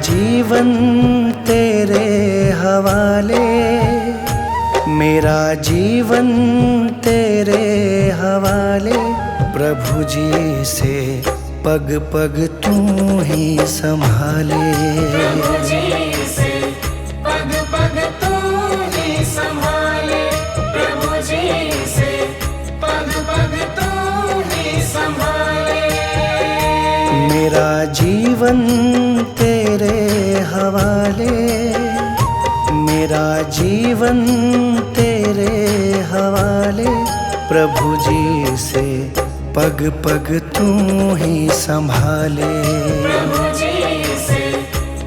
जीवन तेरे हवाले, मेरा जीवन तेरे हवाले। प्रभु जी से पग पग तू ही संभाले, प्रभु जी से पग पग तू ही संभाले, प्रभु जी से पग पग तू ही संभाले। मेरा जीवन तेरे हवाले, मेरा जीवन तेरे हवाले। प्रभु जी से पग पग तू ही संभाले, प्रभु जी से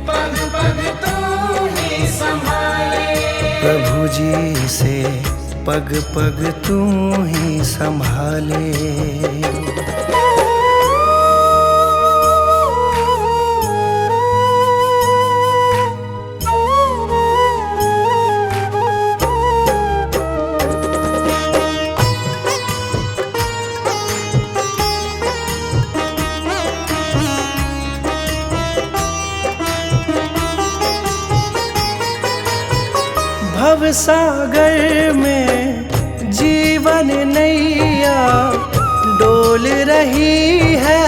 पग पग तू ही संभाले, प्रभु जी से पग पग तू ही संभाले। भवसागर में जीवन नैया डोल रही है,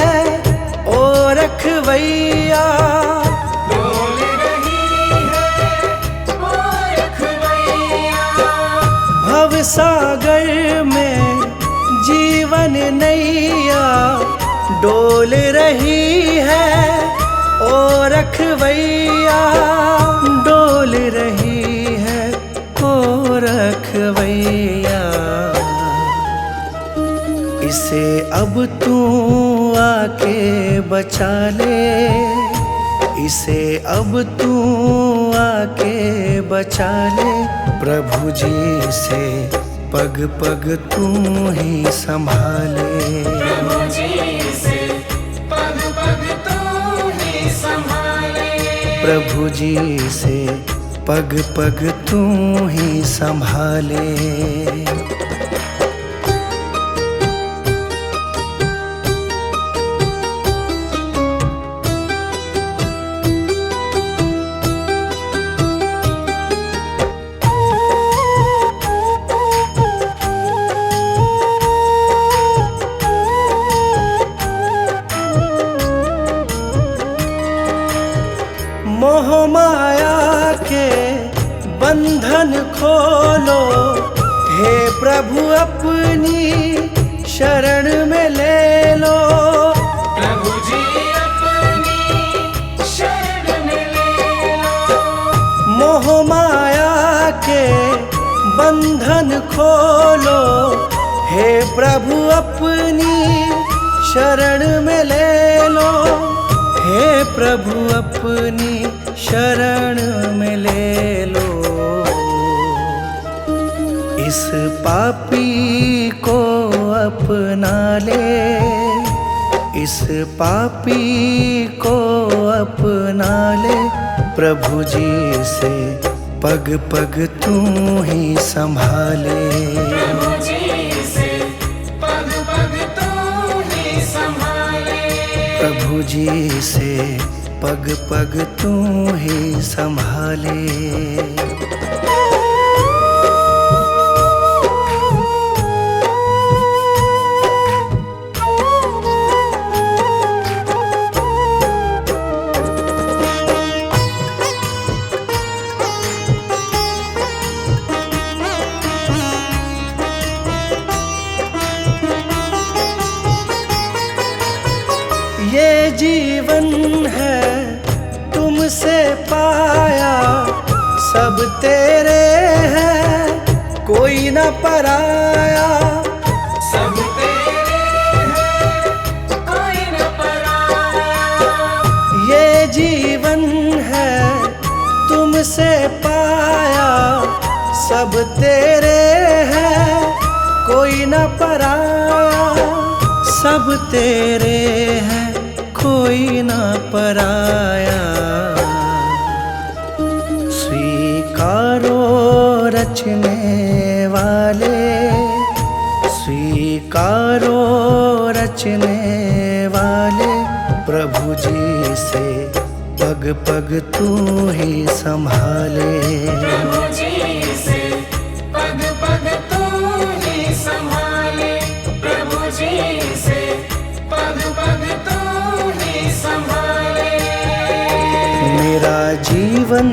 ओ रखवैया डोल रही है, ओ रखवैया। भवसागर में जीवन नैया डोल रही है, ओ रखवैया डोल रही है, ओ रखवैया। इसे अब तू आके बचा ले, इसे अब तू आके बचा ले। प्रभु जी से पग पग तू ही संभाले, प्रभु जी से पग पग तू ही संभाले, प्रभु जी से पग पग तू ही संभाले। मोह माया के बंधन खोलो, हे प्रभु अपनी शरण में ले लो। प्रभु जी अपनी शरण में ले लो, मोह माया के बंधन खोलो, हे प्रभु अपनी शरण में ले लो, हे प्रभु अपनी शरण में ले लो। इस पापी को अपना ले, इस पापी को अपना ले। प्रभु जी से पग पग तू ही संभाले, प्रभु जी से पग पग तू ही संभाले, प्रभु जी से पग पग तू ही संभाले। ये जीवन है तुमसे पाया, सब तेरे हैं कोई न पराया। सब तेरे हैं कोई न पराया, ये जीवन है तुमसे पाया, सब तेरे हैं कोई न पराया, सब तेरे हैं कोई न पराया। स्वीकारो रचने वाले, स्वीकारो रचने वाले। प्रभु जी से पग पग तू ही संभाले। प्रभु जी से पग पग तू ही संभाले। प्रभु जी से पग पग तू ही संभाले। मेरा जीवन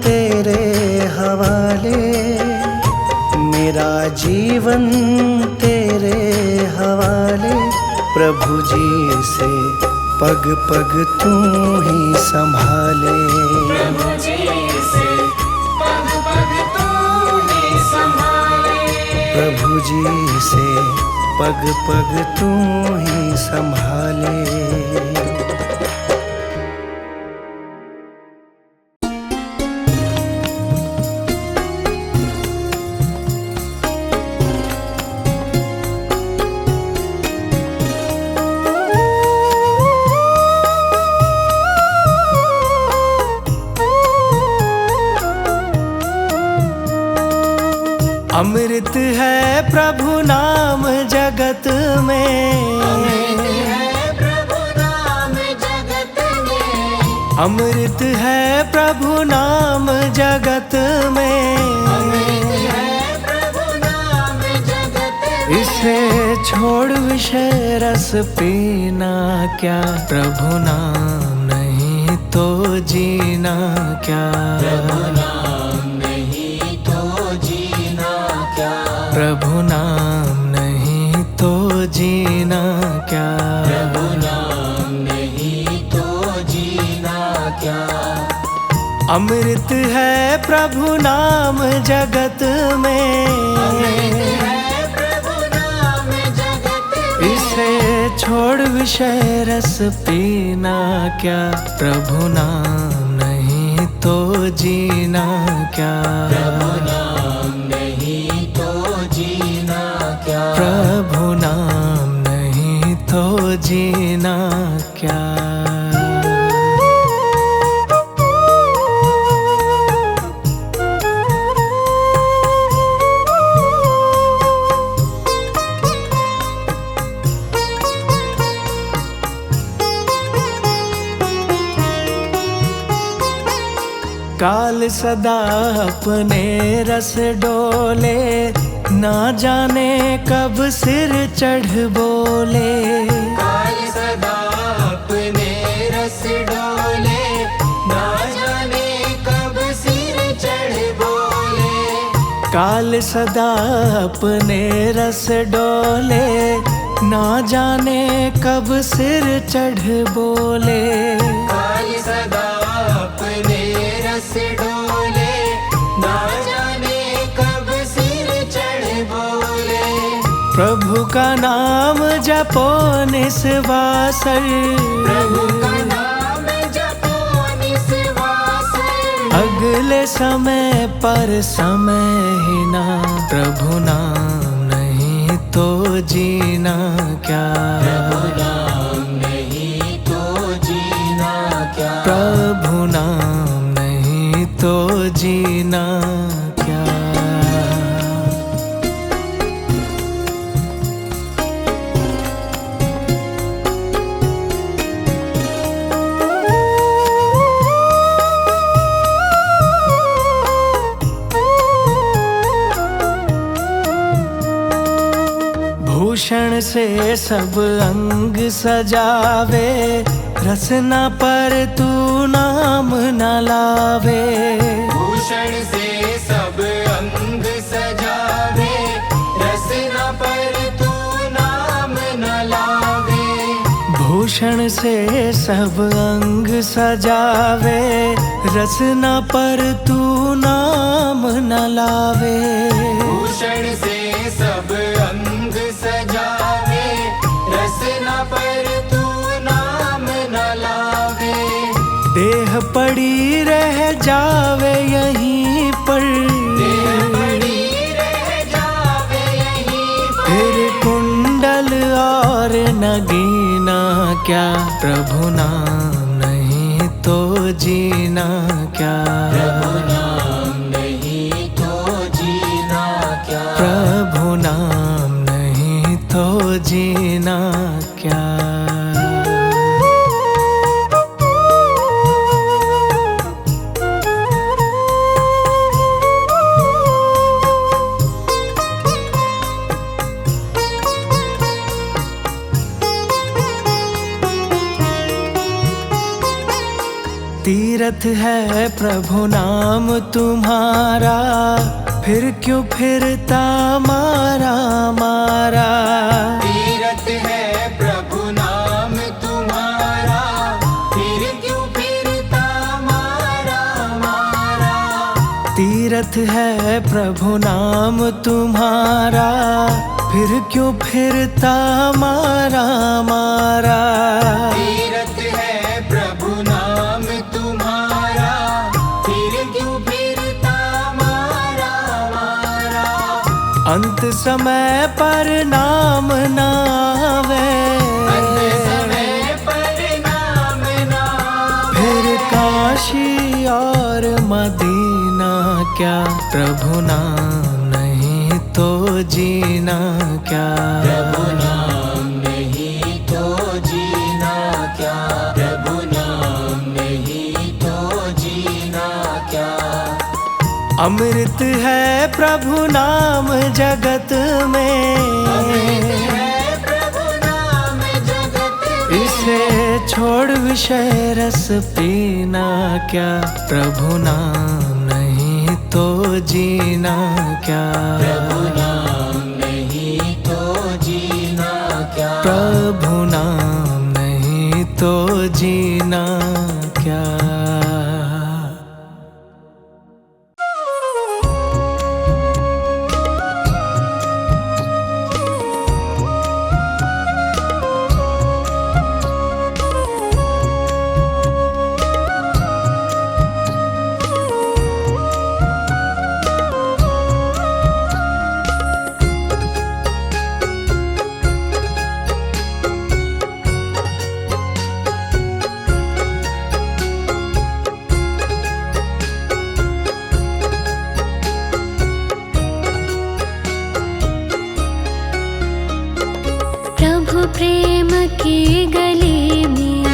तेरे हवाले, मेरा जीवन तेरे हवाले। प्रभु जी से पग पग तू ही संभाले। प्रभु जी से पग पग तू ही संभाले। प्रभु जी से पग पग तू ही संभाले। अमृत है प्रभु नाम जगत में, प्रभु नाम जगत में। अमृत है प्रभु नाम जगत में। प्रभु नाम जगत में। इसे छोड़ विषय रस पीना क्या, प्रभु नाम नहीं तो जीना क्या। प्रभु नाम नहीं तो जीना क्या। प्रभु नाम नहीं तो जीना क्या। प्रभु नाम नहीं तो जीना क्या। अमृत है प्रभु नाम जगत में, प्रभु नाम जगत में। इसे छोड़ विषय रस पीना क्या, प्रभु नाम नहीं तो जीना क्या। प्रभु नाम नहीं तो जीना क्या। प्रभु नाम नहीं तो जीना क्या। काल सदा अपने रस डोले, ना जाने कब सिर चढ़ बोले। काल सदा अपने रस डोले, ना जाने कब सिर चढ़ बोले। काल सदा अपने रस डोले, ना जाने कब सिर चढ़ बोले। काल सदा अपने रस डोले, ना जाने कब सिर चढ़ बोले। प्रभु का नाम जपो निस्वासर, प्रभु का नाम जपो निस्वासर। अगले समय पर समय ही ना, प्रभु नाम नहीं तो जीना क्या। प्रभु नाम नहीं तो जीना क्या। प्रभु नाम नहीं तो जीना क्या। भूषण से सब अंग सजावे, रसना पर तू नाम न लावे। भूषण से सब अंग सजावे, रसना पर तू नाम न लावे। भूषण से सब अंग सजावे, रसना पर तू नाम न लावे। भूषण से सब अंग सजावे, रसना पर तू नाम न लावे। देह पड़ी रह जावे यहीं पर, देह पड़ी रह जावे यहीं पर। फिर कुंडल और नगीना क्या, प्रभु नाम नहीं तो जीना क्या। प्रभु नाम नहीं तो जीना क्या। प्रभु नाम नहीं तो जीना क्या। तीर्थ है प्रभु नाम तुम्हारा, फिर क्यों फिरता मारा मारा। तीर्थ है प्रभु नाम तुम्हारा, फिर क्यों फिरता मारा मारा। तीर्थ है प्रभु नाम तुम्हारा, फिर क्यों फिरता मारा मारा। तीर्थ है प्रभु नाम तुम्हारा, फिर क्यों फिरता मारा मारा। अंत समय पर नाम नावे, अंत समय पर नाम नावे। फिर काशी और मदीना क्या, प्रभु नाम नहीं तो जीना क्या। प्रभु नाम नहीं तो जीना क्या, प्रभु नाम नहीं तो जीना क्या। अमृत है प्रभु नाम जगत में, है प्रभु नाम जगत में। इसे छोड़ विषय रस पीना क्या, प्रभु नाम नहीं तो जीना क्या। प्रभु नाम नहीं तो जीना क्या, प्रभु नाम नहीं तो जीना क्या। प्रभु प्रेम की गली में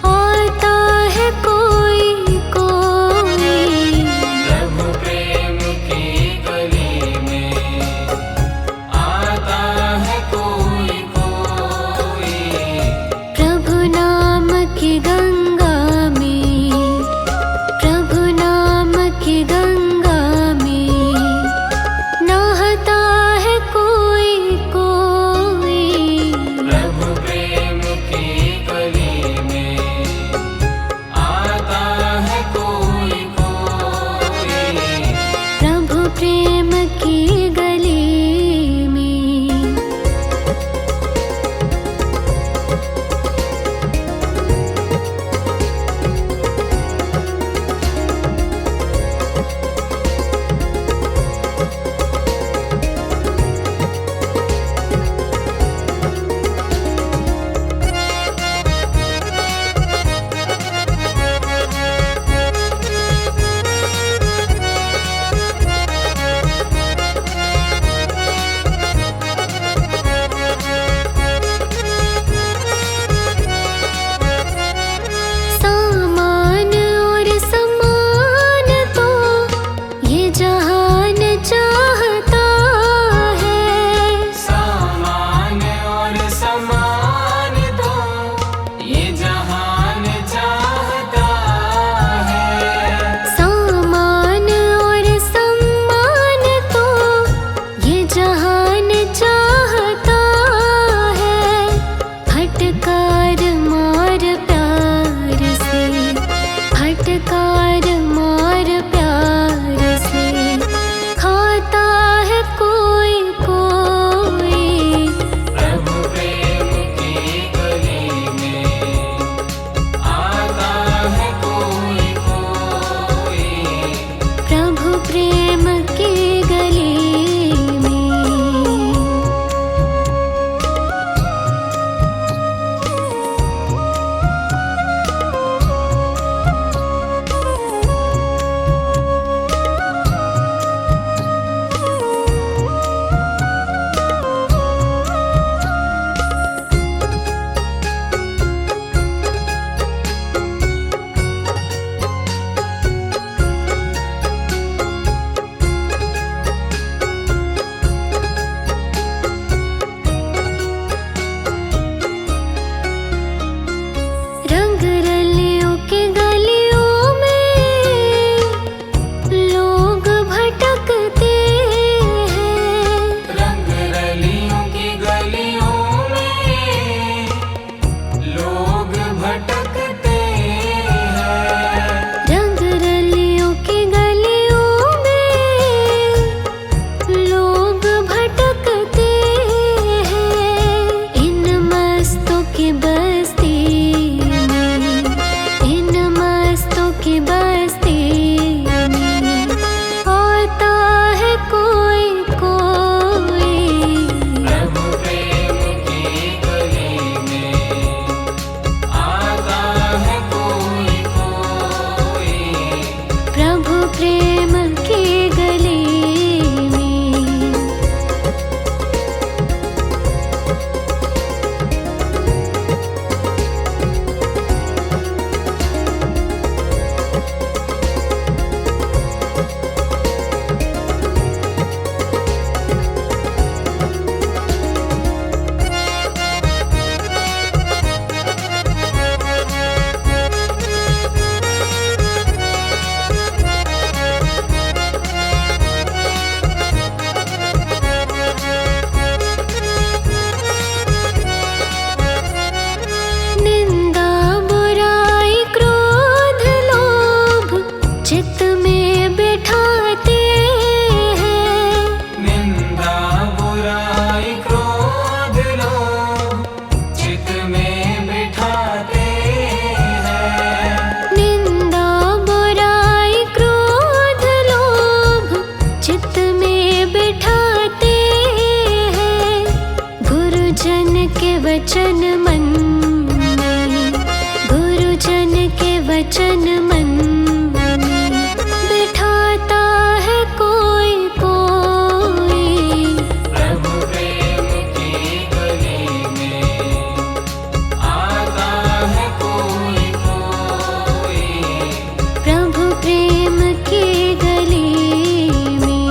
आता है कोई कोई। प्रभु प्रेम की गली में आता है कोई कोई। प्रभु नाम की गंगा में, प्रभु नाम की गंगा में नहाता है कोई कोई। प्रभु प्रेम वचन मन में, गुरुजन के वचन मन में, बिठाता है कोई कोई। प्रभु प्रेम की गली में आता है कोई कोई। प्रभु प्रेम की गली में।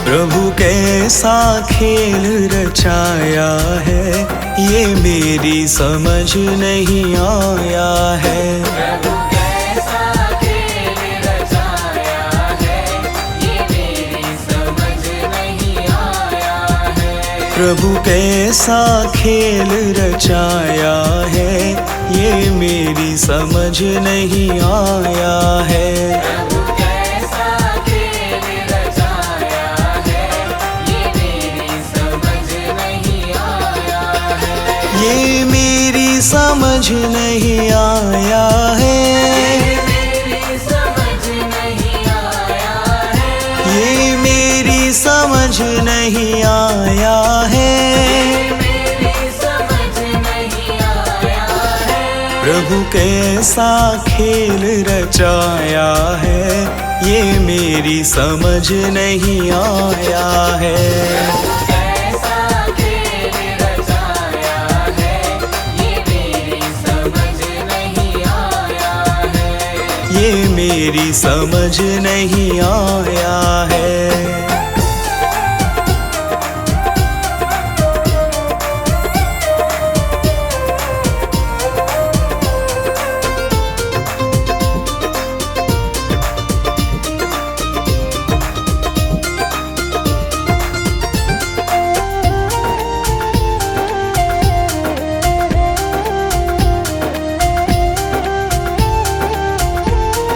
प्रभु कैसा खेल रचाया है, ये मेरी समझ नहीं आया है। प्रभु कैसा खेल रचाया है, ये मेरी समझ नहीं आया है। प्रभु कैसा खेल रचाया है, ये मेरी समझ नहीं आया है। प्रभु कैसा खेल रचाया है, ये मेरी समझ नहीं आया है। ये मेरी समझ नहीं आया है। मेरी समझ नहीं आया है। ये मेरी समझ नहीं आया है। मेरी समझ नहीं आया है। प्रभु कैसा खेल रचाया है, ये मेरी समझ नहीं आया है। कैसा खेल रचाया है, ये मेरी समझ नहीं आया है। ये मेरी समझ नहीं आया है।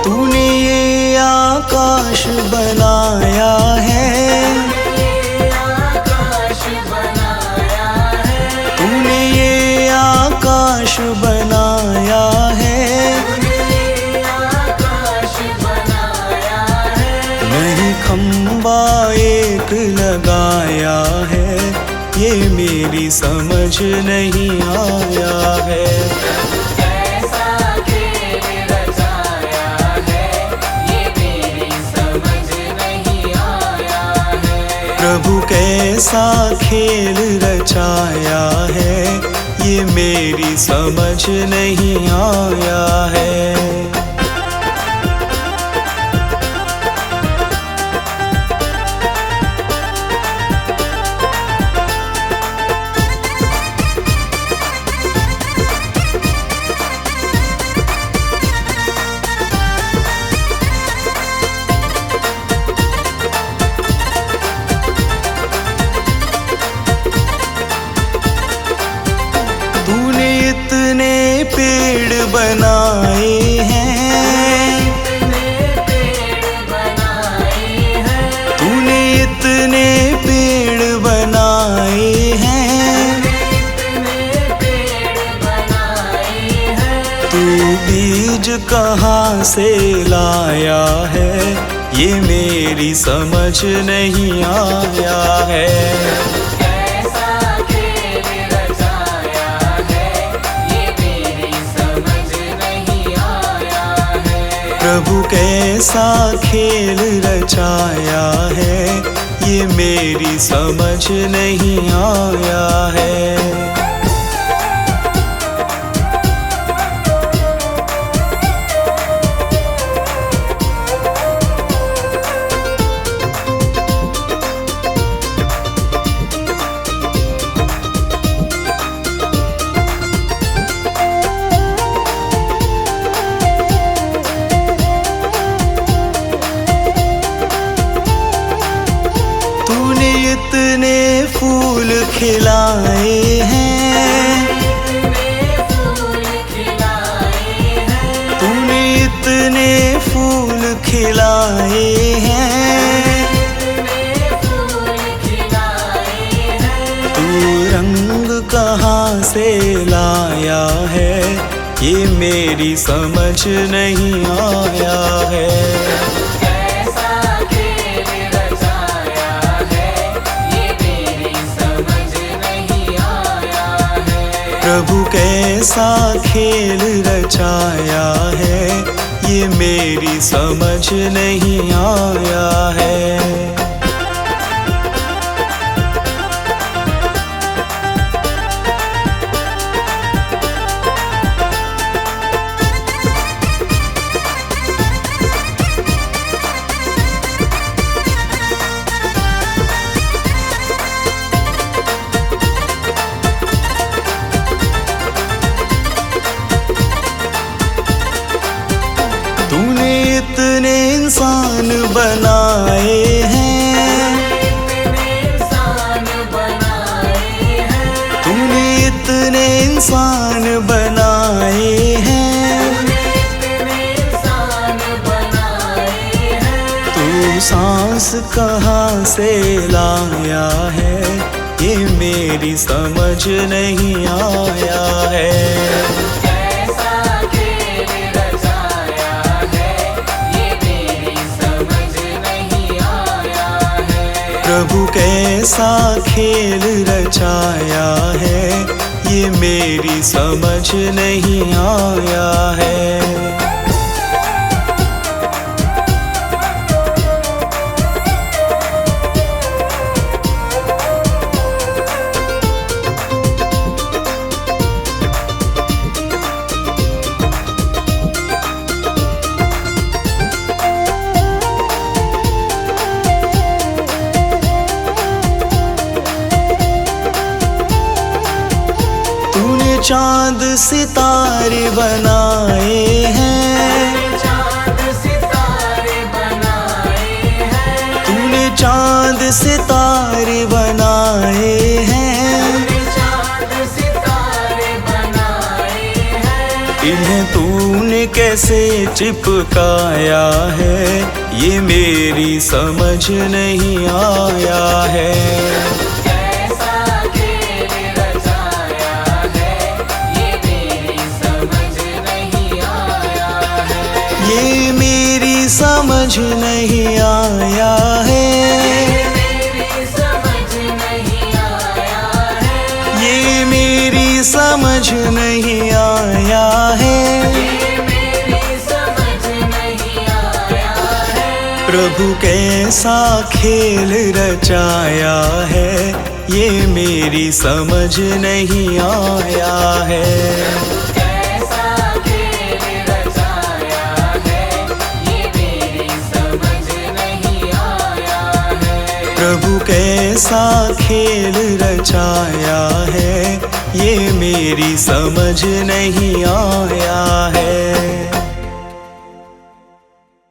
तूने ये आकाश बनाया है, आकाश बनाया है। तूने ये आकाश बनाया है। आकाश बनाया है। नहीं खंबा एक लगाया है, ये मेरी समझ नहीं आया है। कैसा खेल रचाया है, ये मेरी समझ नहीं आया है। प्रभु कैसा खेल रचाया है, ये मेरी समझ नहीं आया है। तूने इतने पेड़ बनाए हैं, पेड़ बनाए हैं। तूने इतने पेड़ बनाए हैं। पेड़ बनाए हैं। तू बीज कहाँ से लाया है, ये मेरी समझ नहीं आया है। कैसा खेल रचाया है, ये मेरी समझ नहीं आया है। प्रभु कैसा खेल रचाया है, ये मेरी समझ नहीं आया है। तूने इतने फूल खिलाए हैं, फूल खिलाए हैं। तूने इतने फूल खिलाए हैं। फूल खिलाए हैं। तू रंग कहाँ से लाया है, ये मेरी समझ नहीं आया है। कैसा खेल रचाया है, ये मेरी समझ नहीं आया है। प्रभु कैसा खेल रचाया है, ये मेरी समझ नहीं आया है। इंसान बनाए हैं, इतने इंसान बनाए हैं। तू सांस कहाँ से लाया है, ये मेरी समझ नहीं आया है। कैसा खेल रचाया है, ये मेरी समझ नहीं आया है। प्रभु कैसा खेल रचाया है, ये मेरी समझ नहीं आया है। तूने चांद सितारे बनाए हैं, चाँद सितारे बनाए हैं। तूने चांद सितारे बनाए हैं, चाँद सितारे बनाए हैं। इन्हें तूने कैसे चिपकाया है, ये मेरी समझ नहीं आया है। कैसा खेल रचाया है, ये मेरी समझ नहीं आया है। ये मेरी समझ नहीं आया है, मेरी समझ नहीं आया है। ये मेरी समझ नहीं आया है। ये मेरी समझ नहीं आया है। प्रभु कैसा खेल रचाया है, ये मेरी समझ नहीं आया है। कैसा खेल रचाया है, ये मेरी समझ नहीं आया है। प्रभु कैसा खेल रचाया है, ये मेरी समझ नहीं आया है।